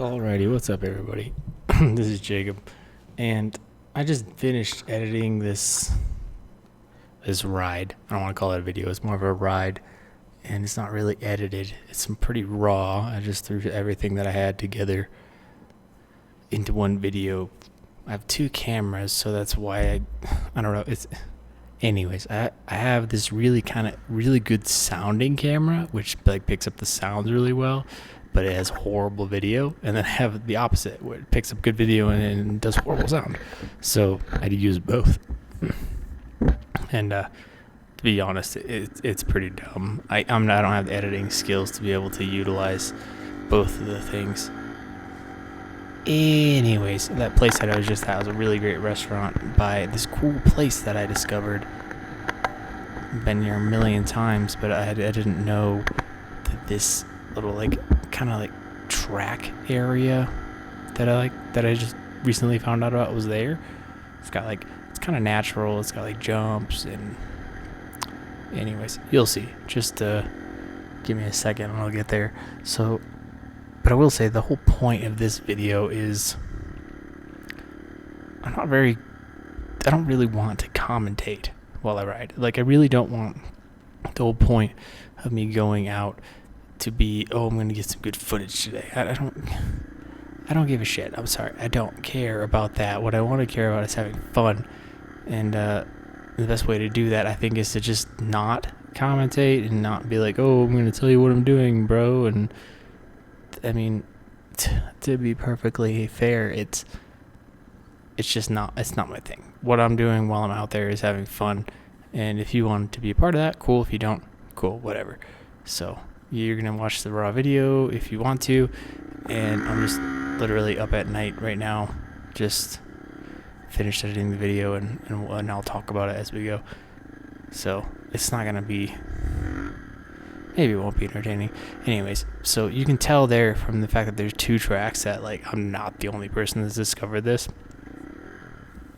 Alrighty, what's up everybody? This is Jacob, and I just finished editing this ride. I don't want to call it a video, it's more of a ride, and it's not really edited. It's pretty raw. I just threw everything that I had together into one video. I have two cameras, so that's why I don't know. Anyways, I have this really good sounding camera, which like picks up the sounds really well, but it has horrible video. And then I have the opposite, where it picks up good video and does horrible sound. So I had to use both. And to be honest, it's pretty dumb. I don't have the editing skills to be able to utilize both of the things. Anyways, that place that I was just at was a really great restaurant by this cool place that I discovered. Been here a million times, but I didn't know that this little kind of track area that I just recently found out about was there. It's kind of natural. It's got jumps and anyways, you'll see. Just give me a second and I'll get there. So. But I will say the whole point of this video is I don't really want to commentate while I ride. I really don't want the whole point of me going out to be, I'm going to get some good footage today. I don't give a shit. I'm sorry. I don't care about that. What I want to care about is having fun. And the best way to do that, I think, is to just not commentate and not be like, I'm going to tell you what I'm doing, bro. And I mean, to be perfectly fair, it's not my thing. What I'm doing while I'm out there is having fun, and if you want to be a part of that, cool. If you don't, cool, whatever. So you're gonna watch the raw video if you want to, and I'm just literally up at night right now, just finished editing the video, and I'll talk about it as we go. So it's not gonna be. Maybe it won't be entertaining. Anyways, so you can tell there from the fact that there's two tracks that I'm not the only person that's discovered this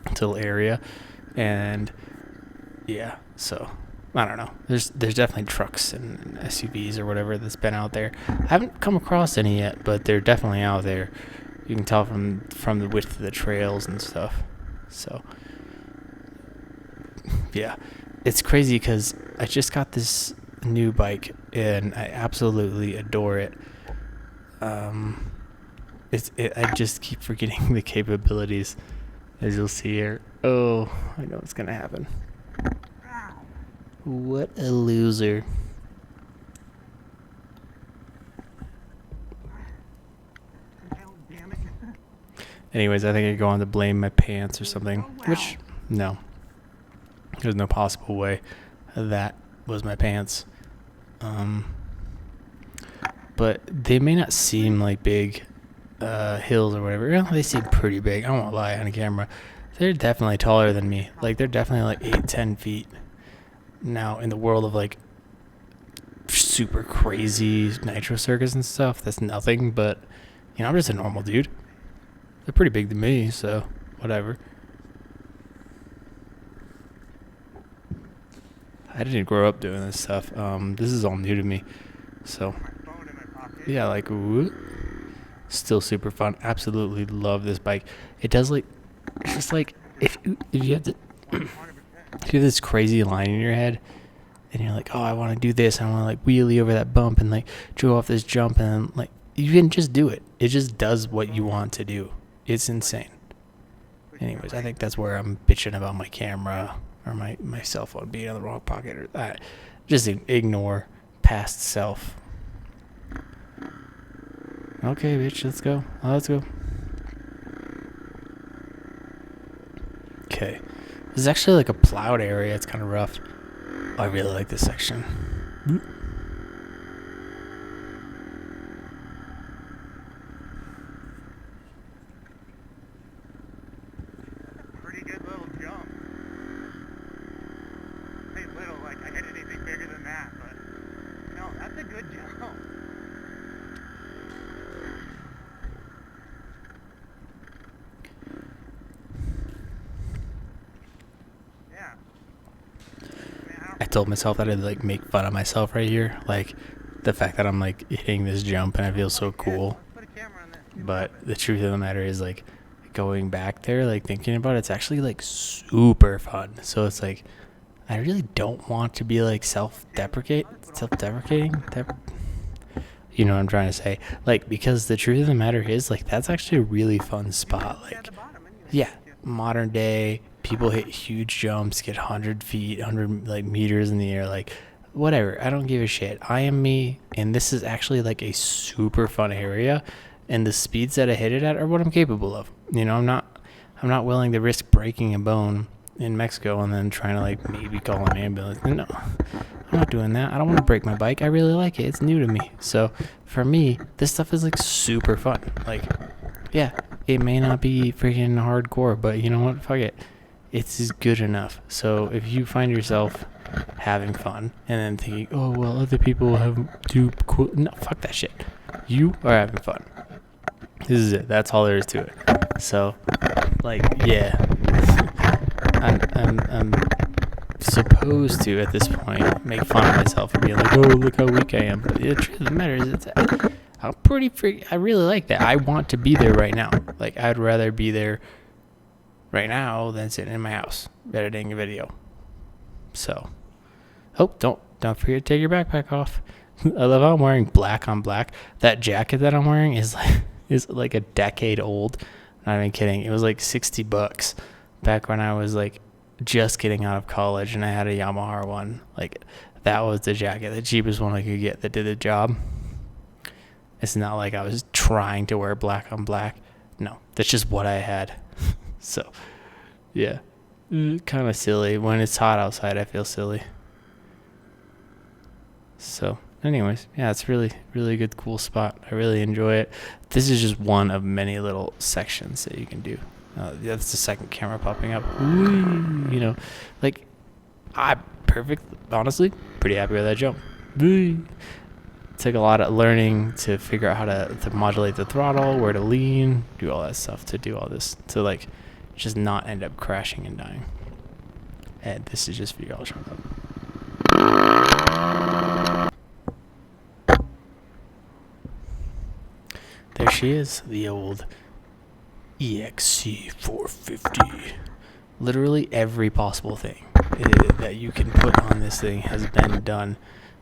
little area. And yeah, so I don't know. There's definitely trucks and SUVs or whatever that's been out there. I haven't come across any yet, but they're definitely out there. You can tell from the width of the trails and stuff. So yeah, it's crazy because I just got this new bike and I absolutely adore it. I just keep forgetting the capabilities, as you'll see here. I know what's gonna happen. What a loser. Anyways, I think I go on to blame my pants or something, which no, there's no possible way that was my pants. But they may not seem like big hills or whatever. Well, they seem pretty big. I won't lie on camera. They're definitely taller than me. They're definitely 8-10 feet. Now, in the world of super crazy Nitro Circus and stuff, that's nothing. But I'm just a normal dude. They're pretty big to me, so whatever. I didn't grow up doing this stuff. This is all new to me. So, yeah, still super fun. Absolutely love this bike. It does it's just if you have if you have this crazy line in your head, and you're like, I want to do this. I want to wheelie over that bump and go off this jump, and then you can just do it. It just does what you want to do. It's insane. Anyways, I think that's where I'm bitching about my camera. Or my cell phone being in the wrong pocket or that. Just ignore past self. Okay, bitch, let's go. Let's go. Okay. This is actually a plowed area. It's kind of rough. I really like this section. I told myself that I'd make fun of myself right here, the fact that I'm hitting this jump and I feel so cool. But the truth of the matter is, like, going back there, like, thinking about it, it's actually, like, super fun. So it's like, I really don't want to be, like, self-deprecating. You know what I'm trying to say? Like, because the truth of the matter is, like, that's actually a really fun spot. Like, yeah, modern day, people hit huge jumps, get 100 feet, 100, like, meters in the air, like, whatever. I don't give a shit. I am me, and this is actually, like, a super fun area, and the speeds that I hit it at are what I'm capable of. You know, I'm not willing to risk breaking a bone in Mexico and then trying to, like, maybe call an ambulance. No, I'm not doing that. I don't want to break my bike. I really like it. It's new to me. So for me, this stuff is, like, super fun. Like, yeah, it may not be freaking hardcore, but you know what? Fuck it. It's good enough. So if you find yourself having fun and then thinking, oh, well, other people do cool. No, fuck that shit. You are having fun. This is it. That's all there is to it. So, like, yeah. I'm supposed to, at this point, make fun of myself for being like, oh, look how weak I am. But the truth of the matter is, I'm pretty I really like that. I want to be there right now. Like, I'd rather be there right now than sitting in my house editing a video. So, don't forget to take your backpack off. I love how I'm wearing black on black. That jacket that I'm wearing is like a decade old. Not even kidding. It was like $60 back when I was like just getting out of college and I had a Yamaha one. Like, that was the jacket, the cheapest one I could get that did the job. It's not like I was trying to wear black on black. No, that's just what I had. So, yeah, kind of silly. When it's hot outside, I feel silly. So, anyways, yeah, it's really, really good, cool spot. I really enjoy it. This is just one of many little sections that you can do. That's the second camera popping up. Ooh, you know, like, honestly, pretty happy with that jump. Ooh. It took a lot of learning to figure out how to modulate the throttle, where to lean, do all that stuff to do all this, to, like, just not end up crashing and dying. And this is just for y'all. Shut up. There she is, the old EXC450. Literally every possible thing that you can put on this thing has been done.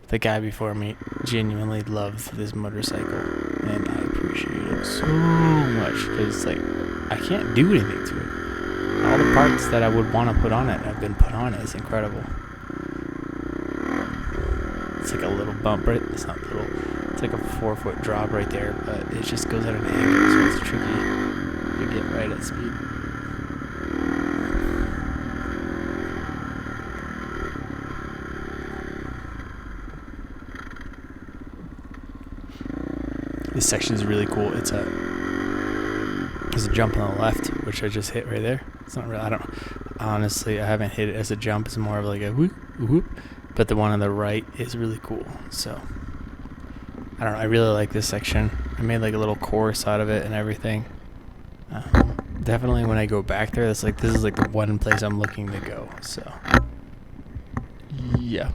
The guy before me genuinely loved this motorcycle, and I appreciate it so much, because, like, I can't do anything to it. All the parts that I would want to put on it have been put on it. It's incredible. It's like a little bump, right? It's not little. It's like a 4-foot drop right there, but it just goes at an angle, so it's tricky to get right at speed. This section is really cool. There's a jump on the left, which I just hit right there. It's not really, honestly, I haven't hit it as a jump. It's more of like a whoop, whoop. But the one on the right is really cool. So, I don't know. I really like this section. I made like a little course out of it and everything. Definitely when I go back there, this is like the one place I'm looking to go. So, yeah,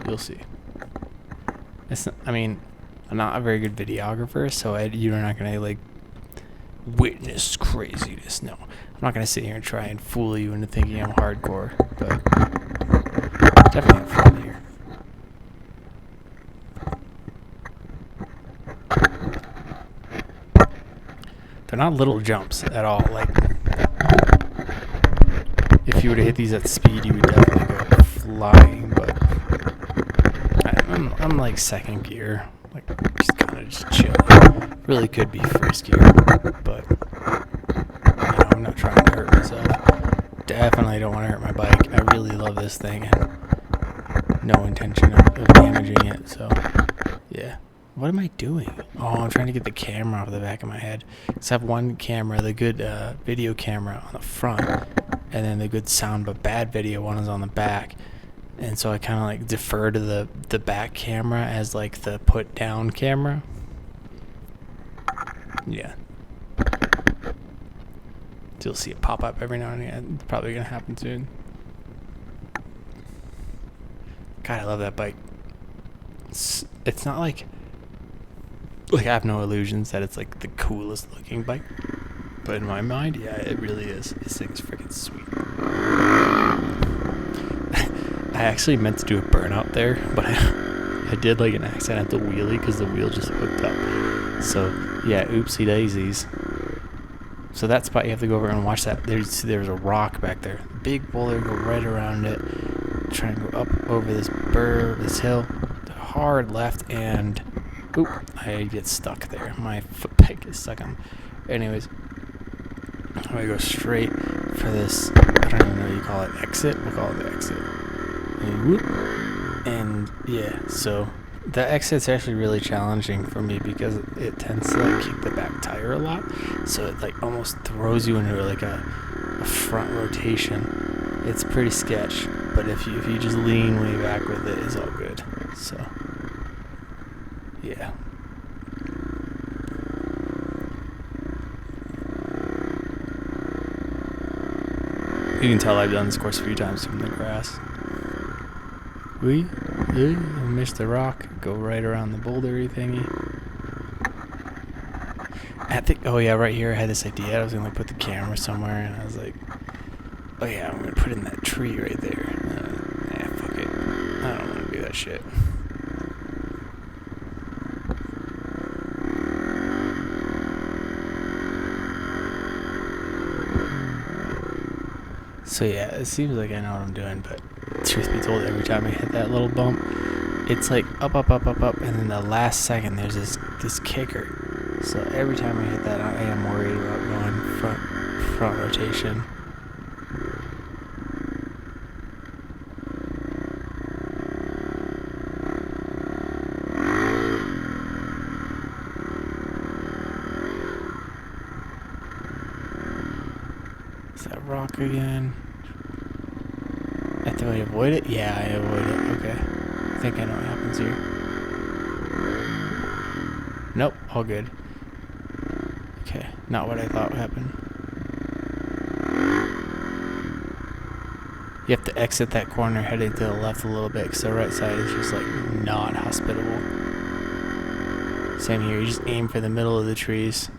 you'll see. I'm not a very good videographer, so you're not going to, like, witness craziness. No, I'm not going to sit here and try and fool you into thinking I'm hardcore, but definitely have fun here. They're not little jumps at all. Like, if you were to hit these at speed, you would definitely go flying, but I'm like second gear. Like, just kind of just chilling. Really could be first gear, but, you know, I'm not trying to hurt myself. Definitely don't want to hurt my bike. I really love this thing and no intention of damaging it, so, yeah. What am I doing? Oh, I'm trying to get the camera off the back of my head. Because I have one camera, the good video camera on the front, and then the good sound but bad video one is on the back. And so I kind of like defer to the back camera as like the put down camera. Yeah. So you'll see it pop up every now and again. It's probably going to happen soon. God, I love that bike. It's not like Like, I have no illusions that it's like the coolest looking bike, but in my mind, yeah, it really is. This thing's freaking sweet. I actually meant to do a burnout there, but I did like an accidental wheelie because the wheel just hooked up. So yeah, oopsie daisies. So that spot you have to go over and watch that. There's a rock back there, big boulder. Go right around it. Try and go up over this hill, hard left, and oop, I get stuck there. My foot peg is stuck on. Anyways, I'm gonna go straight for this. I don't even know what you call it. Exit. We'll call it the exit. And whoop. And yeah, so the exit's actually really challenging for me because it tends to like kick the back tire a lot. So it like almost throws you into like a front rotation. It's pretty sketch, but if you just lean way back with it, it's all good. So yeah. You can tell I've done this course a few times from the grass. We missed the rock, go right around the bouldery thingy. I think, oh yeah, right here I had this idea. I was gonna like put the camera somewhere, and I was like, oh yeah, I'm gonna put it in that tree right there. Yeah, fuck it. I don't want to do that shit. So yeah, it seems like I know what I'm doing, but truth be told, every time I hit that little bump, it's like up, and then the last second there's this kicker. So every time I hit that, I am worried about going front rotation. Is that rock again? Do I avoid it? Yeah, I avoid it. Okay. I think I know what happens here. Nope, all good. Okay, not what I thought would happen. You have to exit that corner heading to the left a little bit because the right side is just like not hospitable. Same here, you just aim for the middle of the trees.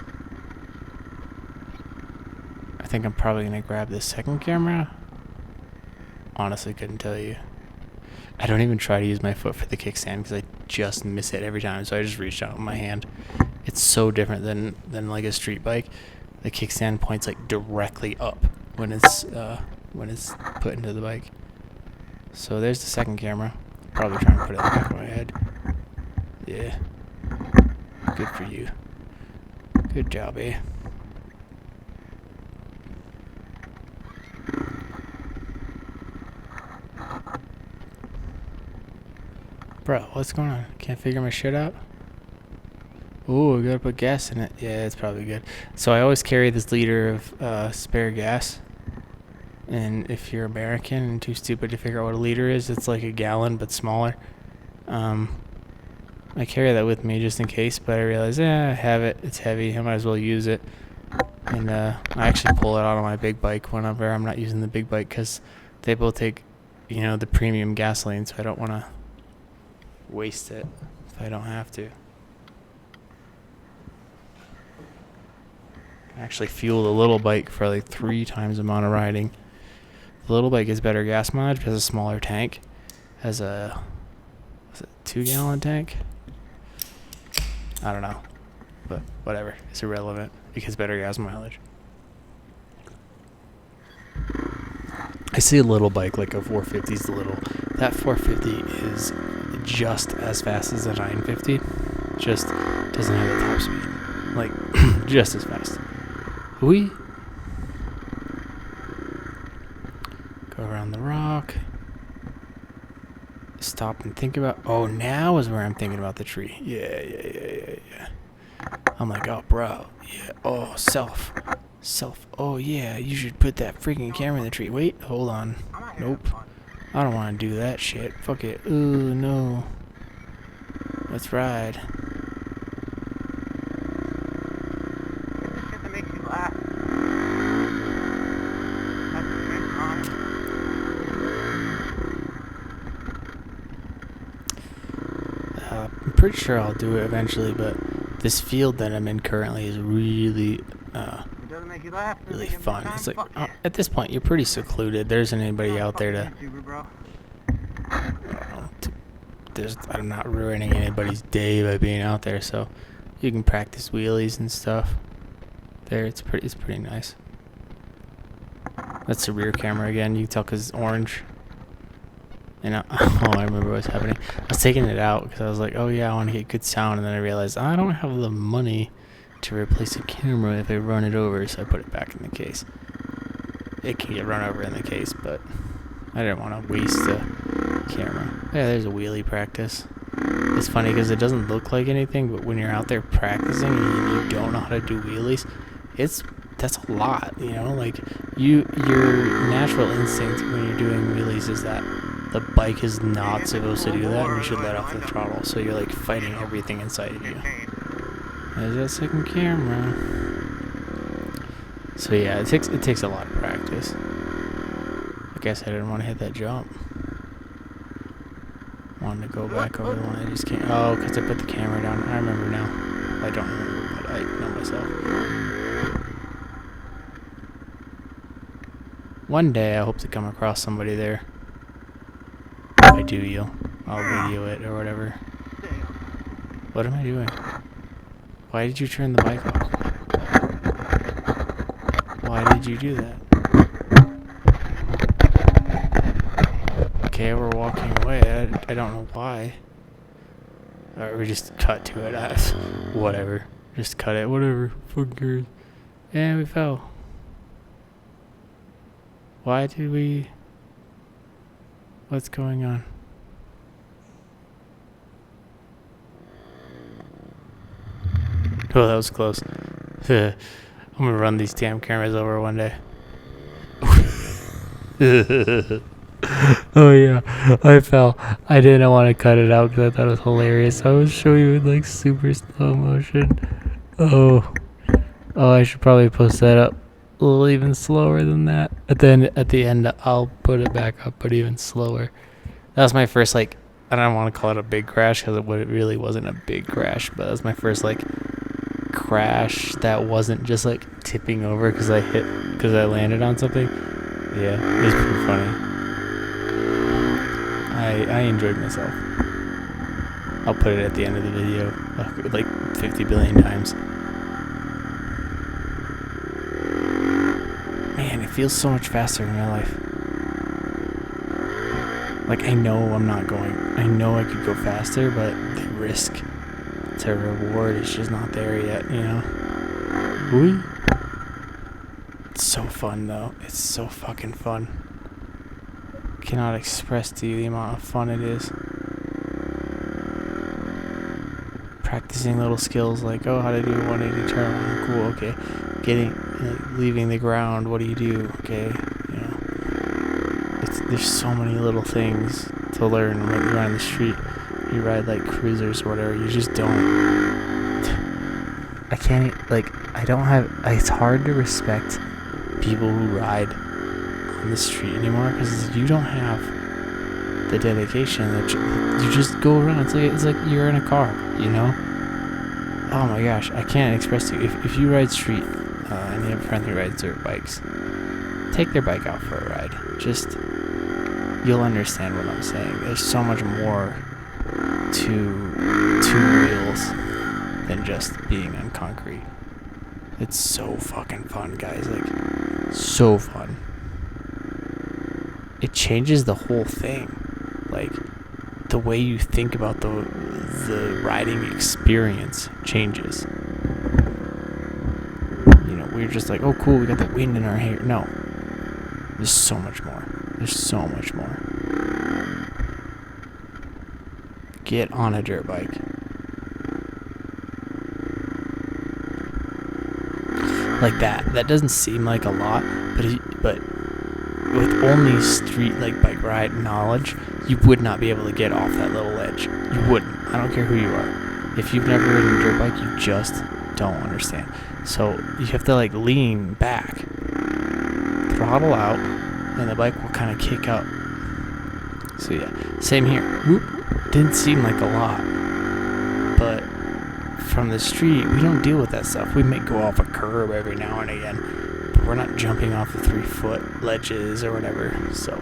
I think I'm probably going to grab this second camera. Honestly, couldn't tell you. I don't even try to use my foot for the kickstand because I just miss it every time, so I just reach out with my hand. It's so different than like a street bike. The kickstand points like directly up when it's put into the bike. So there's the second camera. Probably try and put it in the back of my head. Yeah. Good for you. Good job, eh? Bro, what's going on? Can't figure my shit out? Ooh, I gotta put gas in it. Yeah, it's probably good. So I always carry this liter of spare gas. And if you're American and too stupid to figure out what a liter is, it's like a gallon but smaller. I carry that with me just in case, but I realize, I have it. It's heavy. I might as well use it. And I actually pull it out on my big bike whenever I'm not using the big bike because they both take, the premium gasoline, so I don't want to waste it if I don't have to. I actually fuel the little bike for like 3 times the amount of riding. The little bike has better gas mileage because it's a smaller tank. Has a 2-gallon tank? I don't know, but whatever. It's irrelevant because better gas mileage. I see a little bike like a 450 is little. That 450 is just as fast as a 950, just doesn't have the top speed. Like, just as fast. We go around the rock. Stop and think about. Oh, now is where I'm thinking about the tree. Yeah. I'm like, oh, bro. Yeah. Oh, self. Oh, yeah. You should put that freaking camera in the tree. Wait, hold on. Nope. I don't want to do that shit. Fuck it. Ooh, no. Let's ride. Shit that makes you laugh. That's the best time. I'm pretty sure I'll do it eventually, but this field that I'm in currently is really It doesn't make you laugh. really fun. It's like at this point you're pretty secluded. There isn't anybody out there to, I'm not ruining anybody's day by being out there, so you can practice wheelies and stuff. There, it's pretty nice. That's the rear camera again. You can tell because it's orange. And I remember what's happening. I was taking it out because I was like, oh yeah, I want to get good sound, and then I realized I don't have the money to replace the camera if I run it over, so I put it back in the case. It can get run over in the case, but I didn't want to waste the camera. Yeah, there's a wheelie practice. It's funny because it doesn't look like anything, but when you're out there practicing and you don't know how to do wheelies, that's a lot, you know? Like, your natural instinct when you're doing wheelies is that the bike is not supposed to do that, and you should let off the throttle, so you're like fighting everything inside of you. There's that second camera. So yeah, it takes a lot of practice. I guess I didn't want to hit that jump. Wanted to go back over the one I just can't. Oh, because I put the camera down. I remember now. I don't remember, but I know myself. One day I hope to come across somebody there. If I do, I'll video it or whatever. What am I doing? Why did you turn the bike off? Why did you do that? Okay, we're walking away. I don't know why. Or we just cut to it. Whatever. Just cut it. Whatever. Fucking cares. And we fell. Why did we... What's going on? Oh, that was close. I'm gonna run these damn cameras over one day. Oh yeah, I fell. I didn't want to cut it out because I thought it was hilarious. I was showing you in like super slow motion. Oh, I should probably post that up a little even slower than that. At the end, I'll put it back up, but even slower. That was my first like. I don't want to call it a big crash because it really wasn't a big crash, but that was my first like crash that wasn't just like tipping over because I landed on something. Yeah, it was pretty funny. I enjoyed myself. I'll put it at the end of the video like 50 billion times. Man, it feels so much faster in my life. Like, I know I'm not going. I know I could go faster, but the risk to reward is just not there yet, you know? Woo! It's so fun, though. It's so fucking fun. Cannot express to you the amount of fun it is. Practicing little skills like, oh, how to do a 180 turn. Cool, okay. Leaving the ground, what do you do? Okay, you know. There's so many little things to learn when you're on the street. You ride like cruisers or whatever, you just don't. I can't, I don't have, it's hard to respect people who ride on the street anymore because you don't have the dedication that you just go around. It's like you're in a car, you know? Oh my gosh, I can't express to you. If you ride street and you have a friend who rides dirt bikes, take their bike out for a ride. You'll understand what I'm saying. There's so much more to two wheels than just being on concrete. It's so fucking fun, guys. Like, so fun. It changes the whole thing. Like, the way you think about the riding experience changes. You know, we're just like, oh cool, we got the wind in our hair. No. There's so much more. There's so much more. Get on a dirt bike. Like that. That doesn't seem like a lot, but with only street bike ride knowledge, you would not be able to get off that little ledge. You wouldn't. I don't care who you are. If you've never ridden a dirt bike, you just don't understand. So you have to lean back, throttle out, and the bike will kind of kick up. So yeah, same here. Whoop. Didn't seem like a lot, but from the street, we don't deal with that stuff. We may go off a curb every now and again, but we're not jumping off the 3-foot ledges or whatever. So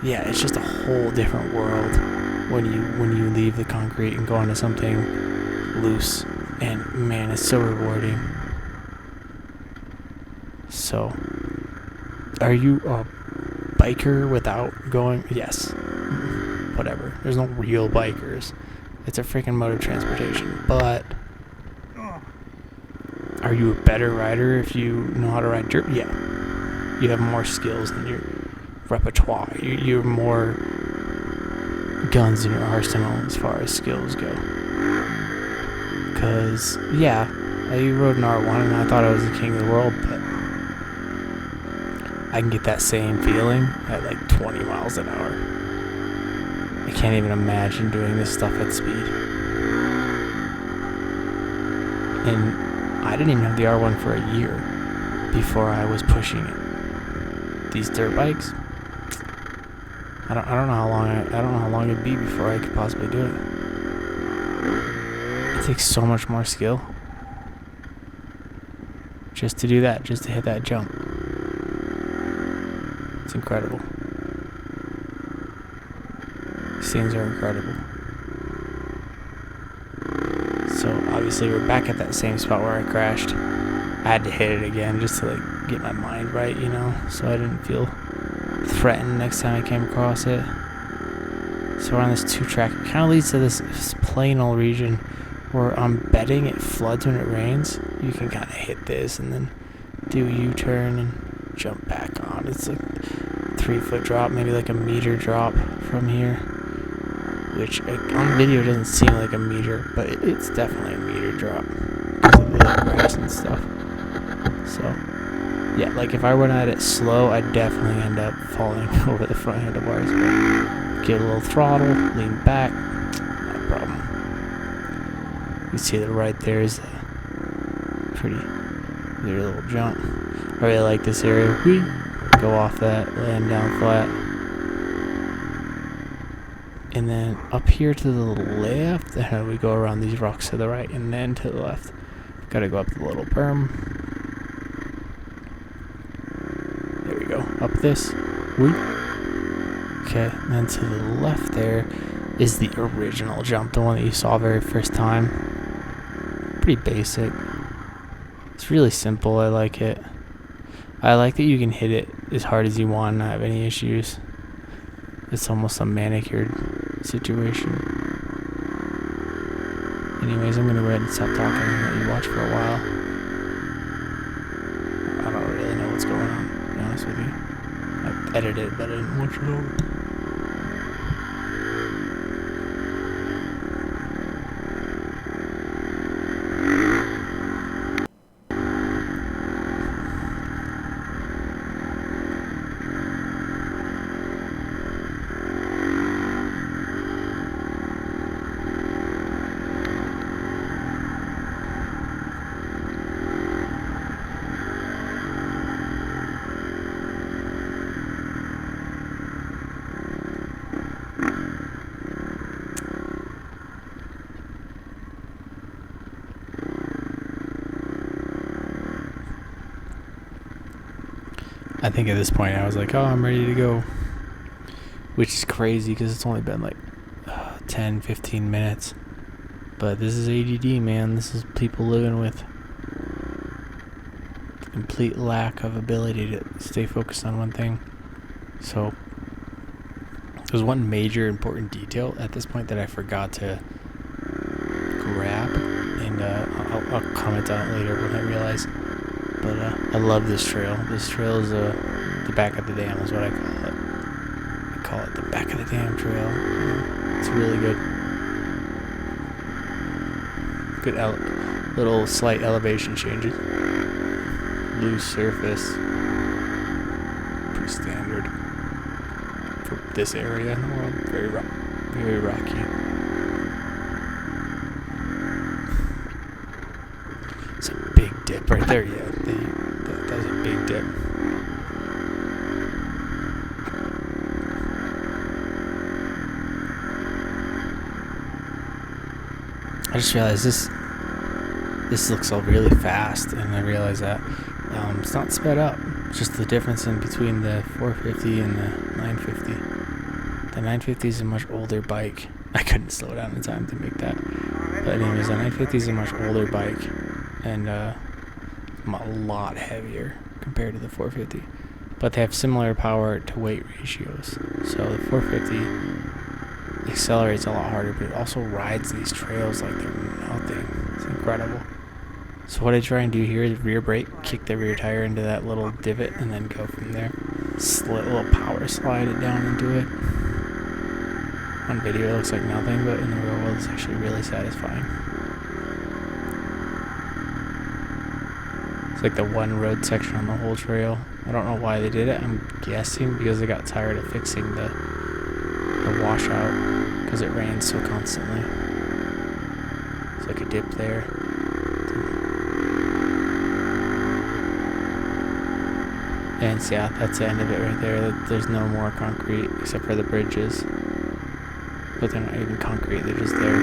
yeah, it's just a whole different world when you leave the concrete and go onto something loose, and man, it's so rewarding. So, are you a biker without going? Yes. Whatever. There's no real bikers. It's a freaking mode of transportation. But are you a better rider if you know how to ride dirt? Yeah. You have more skills than your repertoire. You're more guns in your arsenal as far as skills go. Because, yeah, I rode an R1 and I thought I was the king of the world, but I can get that same feeling at like 20 miles an hour. I can't even imagine doing this stuff at speed. And I didn't even have the R1 for a year before I was pushing it. These dirt bikes, I don't know how long it'd be before I could possibly do it. It takes so much more skill just to do that, just to hit that jump. It's incredible. These things are incredible. So obviously we're back at that same spot where I crashed. I had to hit it again just to like get my mind right, you know, so I didn't feel threatened next time I came across it. So we're on this 2-track. It kind of leads to this plainal region where I'm betting it floods when it rains. You can kind of hit this and then do a U-turn and jump back on. It's like 3-foot drop, maybe like a meter drop from here, which on video doesn't seem like a meter, but it's definitely a meter drop because of the grass and stuff. So yeah, like if I went at it slow, I'd definitely end up falling over the front handlebars. But get a little throttle, lean back, not a problem. You see that right there is a pretty weird little jump. I really like this area. We go off that, land down flat. And then up here to the left, we go around these rocks to the right, and then to the left. Gotta go up the little berm. There we go. Up this. Whoop. Okay, and then to the left there is the original jump, the one that you saw very first time. Pretty basic. It's really simple. I like it. I like that you can hit it as hard as you want and not have any issues. It's almost a manicured situation. Anyways, I'm gonna go ahead and stop talking and let you watch for a while. I don't really know what's going on, to be honest with you. I edited it, but I didn't watch it over. I think at this point I was like, oh, I'm ready to go. Which is crazy because it's only been like 10, 15 minutes. But this is ADD, man. This is people living with complete lack of ability to stay focused on one thing. So there's one major important detail at this point that I forgot to grab. And I'll comment on it later when I realize. But I love this trail. This trail is the back of the dam is what I call it. I call it the back of the dam trail. It's really good. Good little slight elevation changes. Loose surface. Pretty standard for this area in the world. Very rocky. It's a big dip right there, yeah. That's a big dip. I just realized this looks all really fast, and I realized that it's not sped up. It's just the difference in between the 450 and the 950. The 950 is a much older bike. I couldn't slow down in time to make that. But anyways, the 950 is a much older bike, and a lot heavier compared to the 450. But they have similar power to weight ratios. So the 450 accelerates a lot harder, but it also rides these trails like they're nothing. It's incredible. So what I try and do here is rear brake, kick the rear tire into that little divot, and then go from there. Little power slide it down into it. On video it looks like nothing, but in the real world it's actually really satisfying. It's like the one road section on the whole trail. I don't know why they did it. I'm guessing because they got tired of fixing the washout because it rains so constantly. It's like a dip there. And so, yeah, that's the end of it right there. There's no more concrete except for the bridges. But they're not even concrete, they're just there.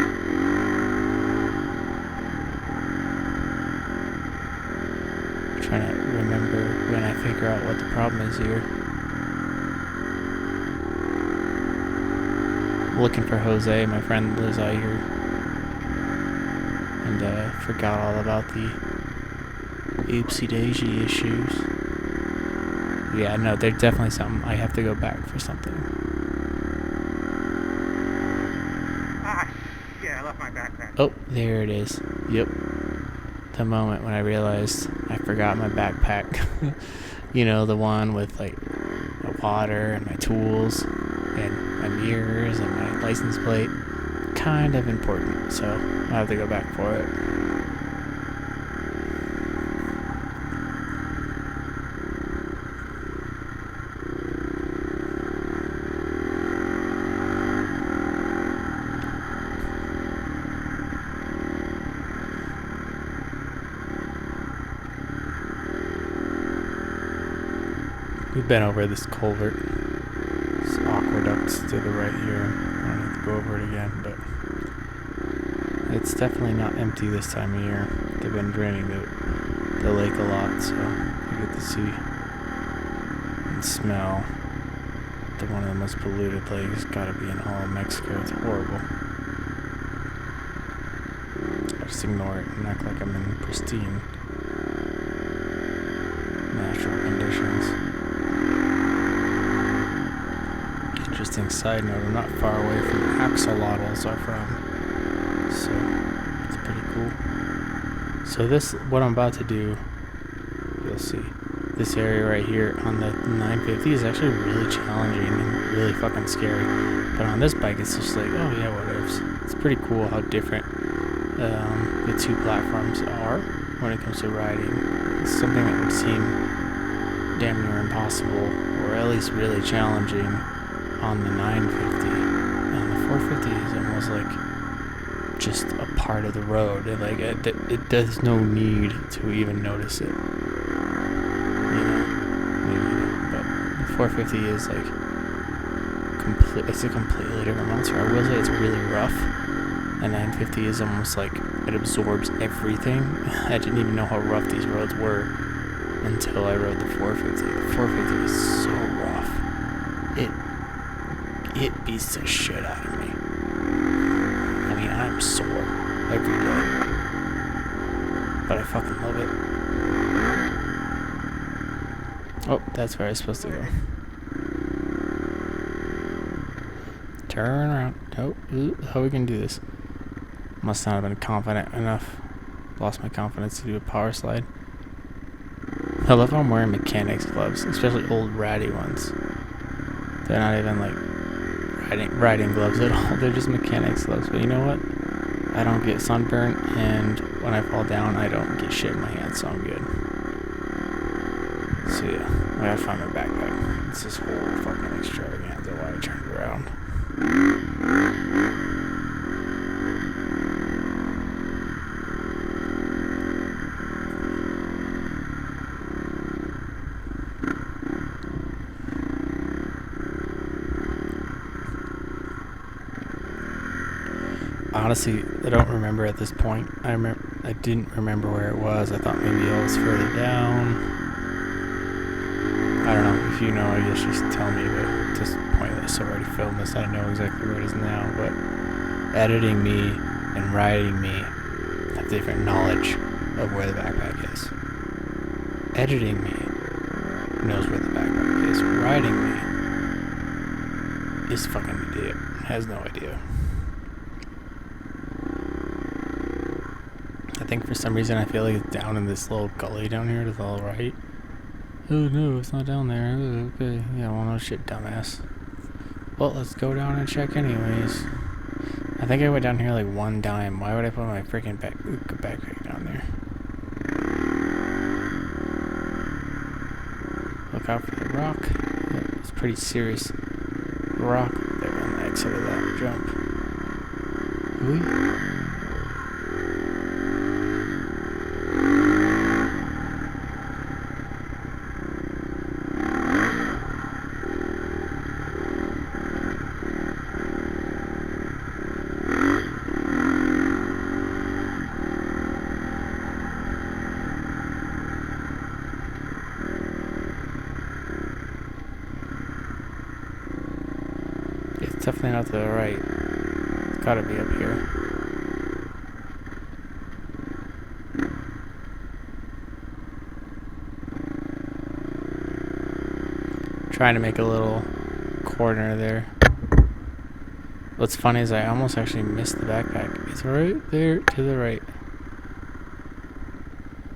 I'm trying to remember when I figure out what the problem is here. I'm looking for Jose, my friend lives out here. And forgot all about the oopsie daisy issues. Yeah, no, there's definitely something. I have to go back for something. Ah, shit, I left my backpack. Oh, there it is. Yep. The moment when I realized I forgot my backpack. You know, the one with, like, my water and my tools and my mirrors and my license plate. Kind of important, so I'll have to go back for it. We've been over this culvert. This aqueduct's to the right here. I don't have to go over it again, but it's definitely not empty this time of year. They've been draining the lake a lot, so you get to see and smell that one of the most polluted lakes. Gotta be in all of Mexico. It's horrible. I just ignore it and act like I'm in pristine natural conditions. Interesting side note, I'm not far away from axolotls are from, so it's pretty cool. So this, what I'm about to do, you'll see, this area right here on the 950 is actually really challenging and really fucking scary. But on this bike, it's just like, oh yeah, whatever. It's pretty cool how different the two platforms are when it comes to riding. It's something that would seem damn near impossible, or at least really challenging on the 950. And the 450 is almost like just a part of the road. It does no need to even notice it. You know, maybe, but the 450 is like it's a completely different monster. I will say it's really rough. The 950 is almost like it absorbs everything. I didn't even know how rough these roads were until I rode the 450. The 450 is so rough. It beats the shit out of me. I mean, I'm sore every day, but I fucking love it. Oh, that's where I was supposed to go. Turn around. Oh, how are we gonna do this? Must not have been confident enough. Lost my confidence to do a power slide. I love how I'm wearing mechanics gloves, especially old ratty ones. They're not even like riding gloves at all. They're just mechanics gloves. But you know what? I don't get sunburnt, and when I fall down, I don't get shit in my hands, so I'm good. So yeah, I gotta find my backpack. It's this whole fucking extravaganza why I turned around. honestly, I don't remember at this point. I didn't remember where it was. I thought maybe it was further down. I don't know. If you know, I guess just tell me, but at this point, I already filmed this. I know exactly where it is now, but editing me and writing me have different knowledge of where the backpack is. Editing me knows where the backpack is. Writing me is fucking idiot. Has no idea. I think for some reason I feel like it's down in this little gully down here to the right. Oh no, it's not down there. Oh, okay. Yeah, well no shit, dumbass. Well, let's go down and check anyways. I think I went down here like one time. Why would I put my freaking backpack down there? Look out for the rock. Yeah, it's pretty serious rock there on the exit of that jump. Ooh. It's definitely not to the right. It's gotta be up here. Trying to make a little corner there. What's funny is I almost actually missed the backpack. It's right there to the right.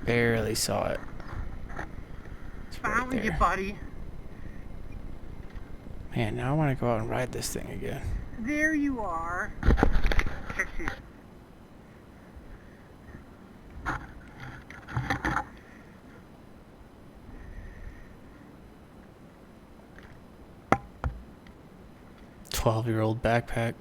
Barely saw it. It's right Found you, there. buddy. Man, now I want to go out and ride this thing again. There you are. Check you. $12-year-old backpack.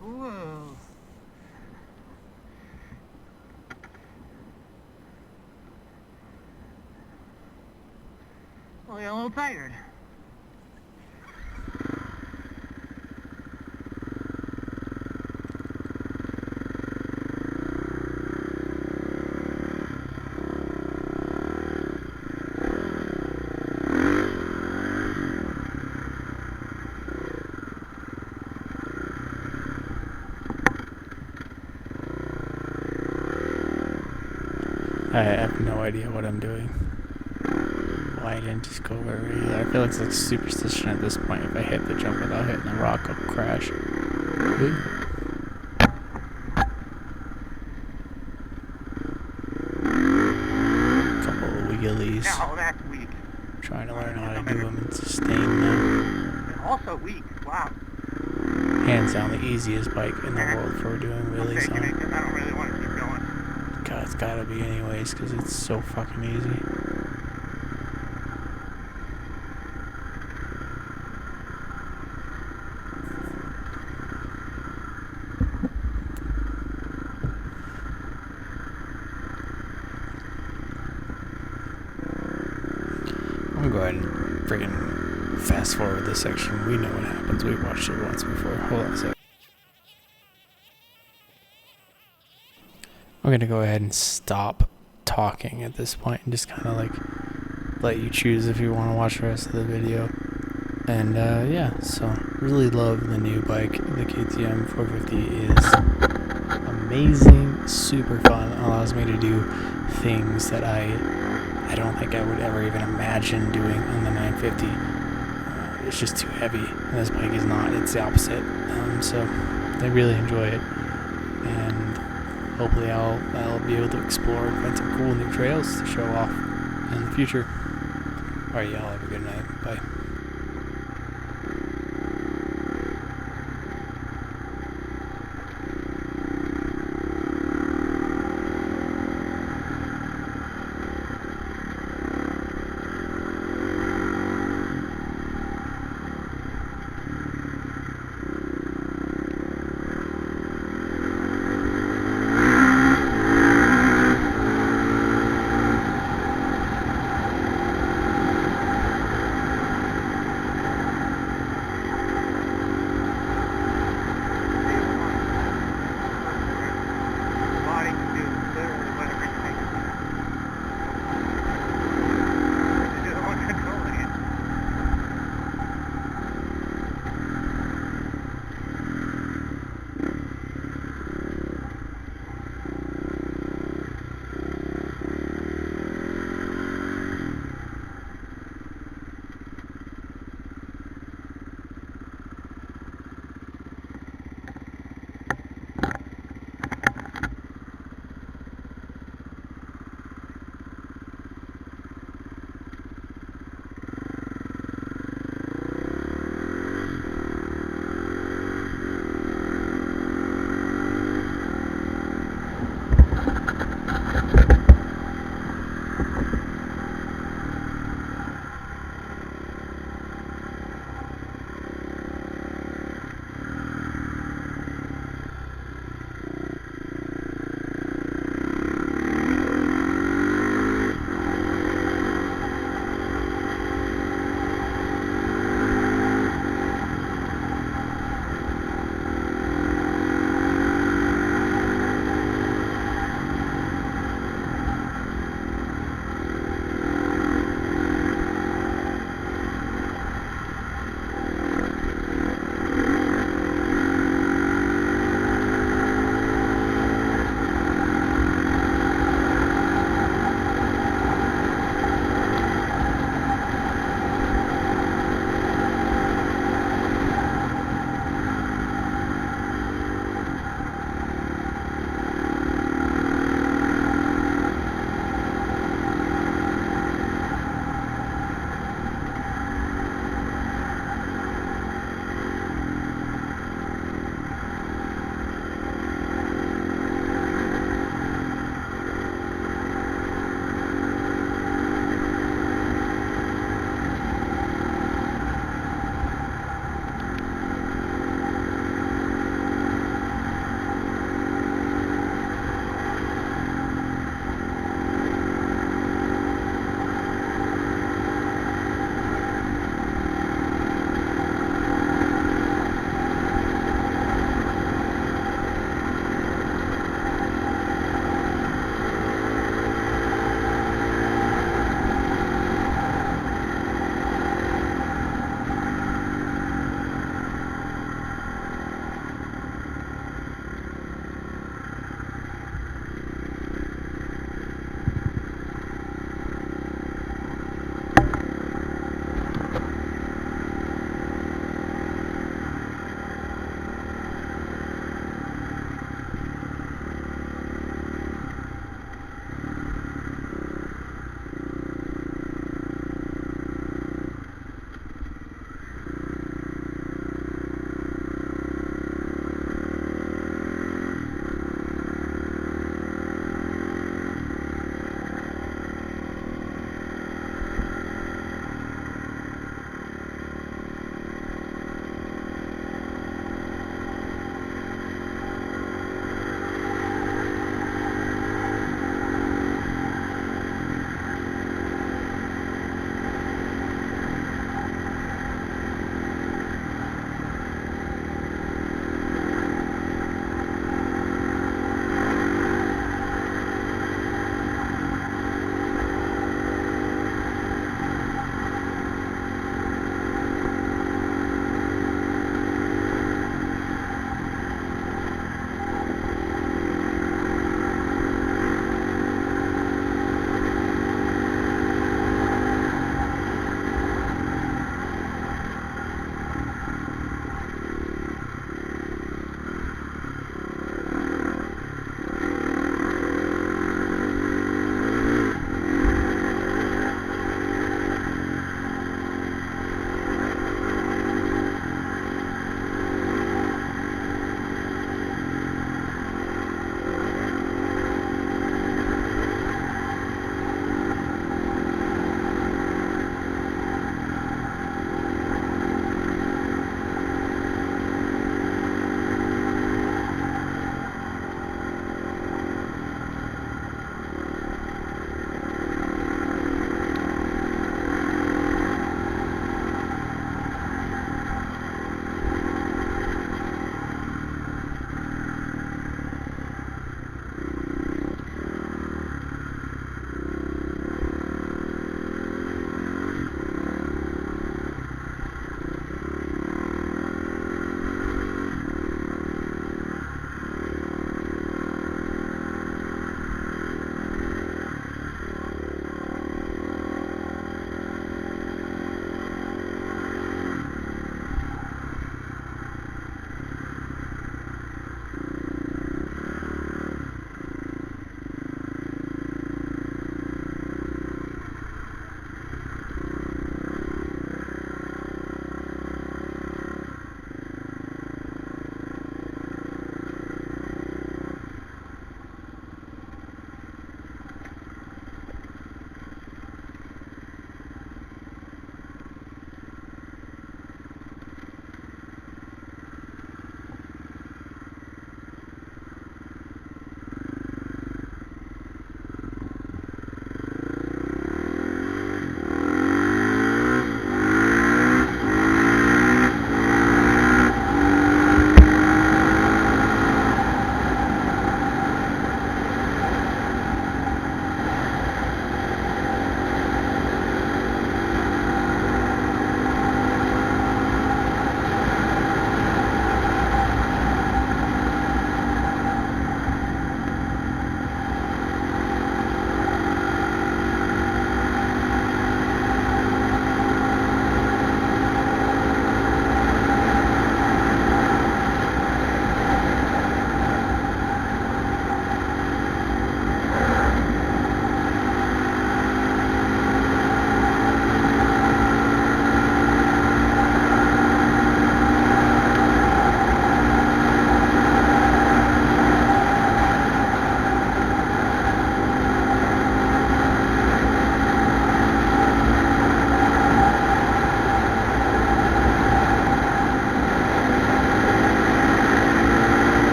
Whoa. Well, you're a little tired. I have no idea what I'm doing. Why I didn't just go over here. I feel like it's like superstition at this point. If I hit the jump without hitting the rock, I'll crash. Ooh. Couple of wigglies. No, that's weak. Trying to learn how to do them and sustain them. Also weak. Wow. Hands down the easiest bike in the world for doing I'm wheelies taking it on. because I don't really want to keep going. God, it's gotta be anyways, because it's so fucking easy. I'm going to go ahead and friggin' fast forward this section. We know what happens. We've watched it once before. Hold on a sec. I'm going to go ahead and stop talking at this point and just kind of like let you choose if you want to watch the rest of the video. And yeah, so really love the new bike. The KTM 450 is amazing, super fun. Allows me to do things that I don't think I would ever even imagine doing on the 950. It's just too heavy. And this bike is not. It's the opposite. So I really enjoy it. And hopefully I'll be able to explore and find some cool new trails to show off in the future. Alright, y'all have a good night. Bye.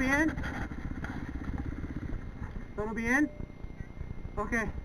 bien? Todo bien? Okay.